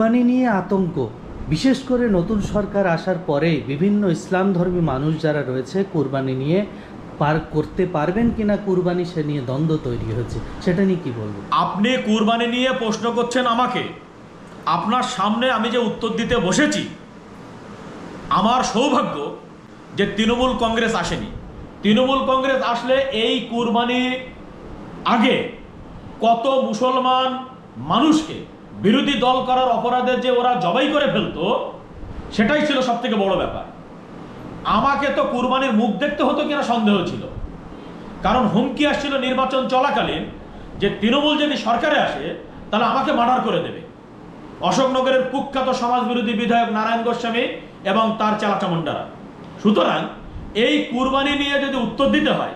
কুরবানি নিয়ে আতঙ্ক, বিশেষ করে নতুন সরকার আসার পরে বিভিন্ন ইসলাম ধর্মী মানুষ যারা রয়েছে কুরবানি নিয়ে করতে পারবেন কিনা কুরবানি সে নিয়ে দ্বন্দ্ব তৈরি হয়েছে, সেটা নিয়ে কি বলবো? আপনি কুরবানি নিয়ে প্রশ্ন করছেন আমাকে, আপনার সামনে আমি যে উত্তর দিতে বসেছি। আমার সৌভাগ্য যে তৃণমূল কংগ্রেস আসেনি। তৃণমূল কংগ্রেস আসলে এই কুরবানি আগে কত মুসলমান মানুষকে বিরোধী দল করার অপরাধে যে ওরা জবাই করে ফেলতো, সেটাই ছিল সব থেকে বড় ব্যাপার। আমাকে তো কুরবানির মুখ দেখতে হতো কিনা সন্দেহ ছিল, কারণ হুমকি আসছিল নির্বাচন চলাকালীন যে তৃণমূল যদি সরকারে আসে তাহলে আমাকে মার্ডার করে দেবে। অশোকনগরের কুখ্যাত সমাজবিরোধী বিধায়ক নারায়ণ গোস্বামী এবং তার চেলাচামুন্ডারা। সুতরাং এই কুরবানি নিয়ে যদি উত্তর দিতে হয়,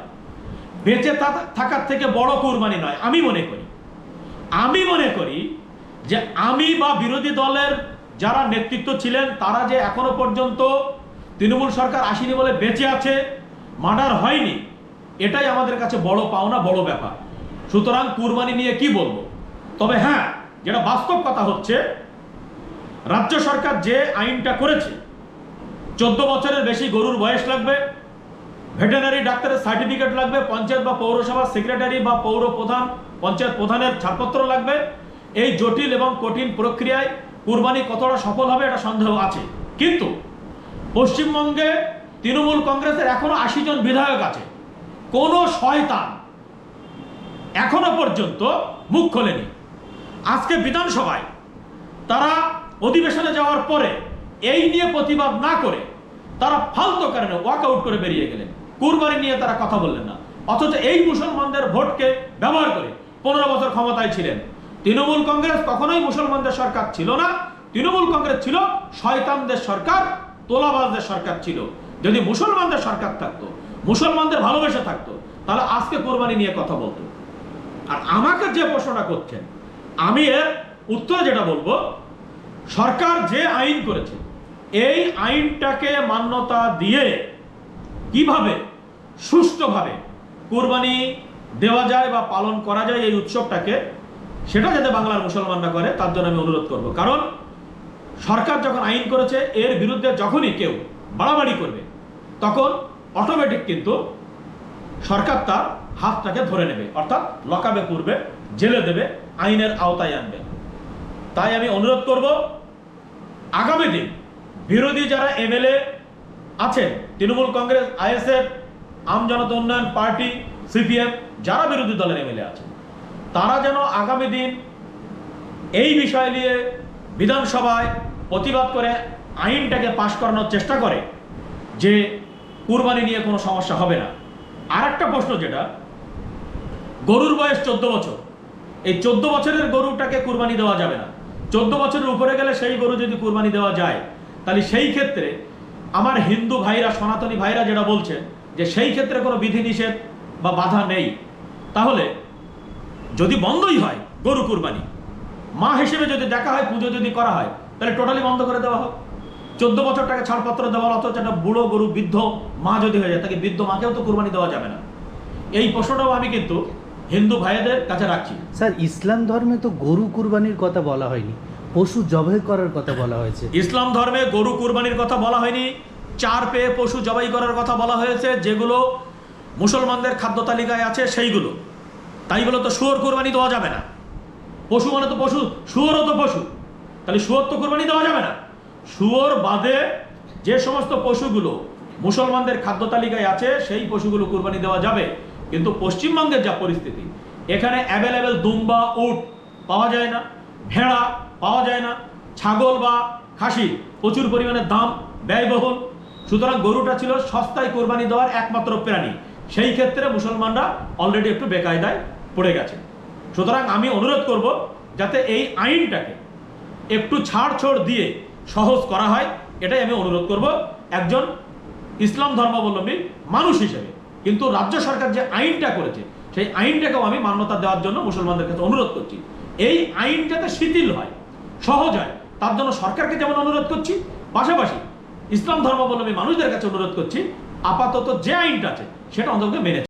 বেঁচে থাকার থেকে বড় কুরবানি নয়। আমি মনে করি যে আমি বা বিরোধী দলের যারা নেতৃত্ব ছিলেন তারা যে এখনো পর্যন্ত তৃণমূল সরকার আসেনি বলে বেঁচে আছে, মার্ডার হয়নি, এটাই আমাদের কাছে বড় পাওনা, বড় ব্যাপার। সুতরাং কুরবানি নিয়ে কি বলবো? তবে হ্যাঁ, যেটা বাস্তব কথা হচ্ছে, রাজ্য সরকার যে আইনটা করেছে, 14 বছরের বেশি গরুর বয়স লাগবে, ভেটেরিনারি ডাক্তারের সার্টিফিকেট লাগবে, পঞ্চায়েত বা পৌরসভার সেক্রেটারি বা পৌর প্রধান, পঞ্চায়েত প্রধানের ছাড়পত্র লাগবে। এই জটিল এবং কঠিন প্রক্রিয়ায় কুরবানি কতটা সফল হবে এটা সন্দেহ আছে। কিন্তু পশ্চিমবঙ্গে তৃণমূল কংগ্রেসের এখনো 80 জন বিধায়ক আছে। কোনো শয়তান এখনো পর্যন্ত মুখ খোলেনি। আজকে বিধানসভায় তারা অধিবেশনে যাওয়ার পরে এই নিয়ে প্রতিবাদ না করে তারা ফালতু কারণে ওয়াকআউট করে বেরিয়ে গেলেন। কুরবানি নিয়ে তারা কথা বললেন না, অথচ এই মুসলমানদের ভোটকে ব্যবহার করে 15 বছর ক্ষমতায় ছিলেন। তৃণমূল কংগ্রেস কখনোই মুসলমানদের সরকার ছিল না। তৃণমূল কংগ্রেস ছিল শয়তানদের সরকার, তোলাবাজদের সরকার ছিল। যদি মুসলমানদের সরকার থাকতো, মুসলমানদের ভালোবেসে থাকতো, তাহলে আজকে কোরবানি নিয়ে কথা বলতো। আর আমাকে যে প্রশ্নটা করছেন, আমি এর উত্তরে যেটা বলবো, সরকার যে আইন করেছে এই আইনটাকে মান্যতা দিয়ে কিভাবে সুষ্ঠুভাবে কুরবানি দেওয়া যায় বা পালন করা যায় এই উৎসবটাকে, সেটা যাতে বাংলার মুসলমানরা করে তার জন্য আমি অনুরোধ করব। কারণ সরকার যখন আইন করেছে, এর বিরুদ্ধে যখনই কেউ বাড়াবাড়ি করবে তখন অটোমেটিক কিন্তু সরকার তার হাতটাকে ধরে নেবে, অর্থাৎ লকআপে পুরবে, জেলে দেবে, আইনের আওতায় আনবে। তাই আমি অনুরোধ করব, আগামী দিন বিরোধী যারা এমএলএ আছেন, তৃণমূল কংগ্রেস, আইএসএফ, আম জনতা উন্নয়ন পার্টি, সিপিএম, যারা বিরোধী দলের এমএলএ আছেন, তারা যেন আগামী দিন এই বিষয় নিয়ে বিধানসভায় প্রতিবাদ করে আইনটাকে পাশ করানোর চেষ্টা করে যে কুরবানি নিয়ে কোনো সমস্যা হবে না। আর একটা প্রশ্ন, যেটা গরুর বয়স 14 বছর, এই 14 বছরের গরুটাকে কুরবানি দেওয়া যাবে না। 14 বছরের উপরে গেলে সেই গরু যদি কুরবানি দেওয়া যায়, তাহলে সেই ক্ষেত্রে আমার হিন্দু ভাইরা, সনাতনী ভাইরা যেটা বলছেন যে সেই ক্ষেত্রে কোনো বিধিনিষেধ বা বাধা নেই, তাহলে যদি বন্ধই হয় গরু কুরবানি, মা হিসেবে যদি দেখা হয়, পুজো যদি করা হয়, তাহলে টোটালি বন্ধ করে দেওয়া হোক। 14 বছর টাকা ছাড়পত্র দেওয়া, অথচ একটা বুড়ো গরু, বৃদ্ধ মা যদি হয়ে যায়, তাকে বৃদ্ধ মাকেও তো কুরবানি দেওয়া যাবে না। এই প্রশ্নটাও আমি কিন্তু হিন্দু ভাইদের কাছে রাখছি। স্যার, ইসলাম ধর্মে তো গরু কুরবানির কথা বলা হয়নি, পশু জবাই করার কথা বলা হয়েছে। ইসলাম ধর্মে গরু কুরবানির কথা বলা হয়নি, 4 পেয়ে পশু জবাই করার কথা বলা হয়েছে, যেগুলো মুসলমানদের খাদ্য তালিকায় আছে সেইগুলো। তাই বলে তো শুয়োর কুরবানি দেওয়া যাবে না। পশু মানে তো পশু, শুয়োরও তো পশু, তাহলে শুয়োর তো কুরবানি দেওয়া যাবে না। শুয়োর বাদে যে সমস্ত পশুগুলো মুসলমানদের খাদ্য তালিকায় আছে সেই পশুগুলো কুরবানি দেওয়া যাবে। কিন্তু পশ্চিমবঙ্গের যা পরিস্থিতি, এখানে অ্যাভেলেবেল দুম্বা, উট পাওয়া যায় না, ভেড়া পাওয়া যায় না, ছাগল বা খাসি প্রচুর পরিমাণে দাম, ব্যয়বহুল। সুতরাং গরুটা ছিল সস্তায় কোরবানি দেওয়ার একমাত্র প্রাণী। সেই ক্ষেত্রে মুসলমানরা অলরেডি একটু বেকায়দায় পড়ে গেছে। সুতরাং আমি অনুরোধ করব যাতে এই আইনটাকে একটু ছাড়ছড় দিয়ে সহজ করা হয়, এটাই আমি অনুরোধ করব একজন ইসলাম ধর্মাবলম্বী মানুষ হিসেবে। কিন্তু রাজ্য সরকার যে আইনটা করেছে সেই আইনটাকেও আমি মান্যতা দেওয়ার জন্য মুসলমানদের কাছে অনুরোধ করছি। এই আইন যাতে শিথিল হয়, সহজ হয়, তার জন্য সরকারকে যেমন অনুরোধ করছি, পাশাপাশি ইসলাম ধর্মাবলম্বী মানুষদের কাছে অনুরোধ করছি আপাতত যে আইনটা আছে সেটা অন্তত মেনে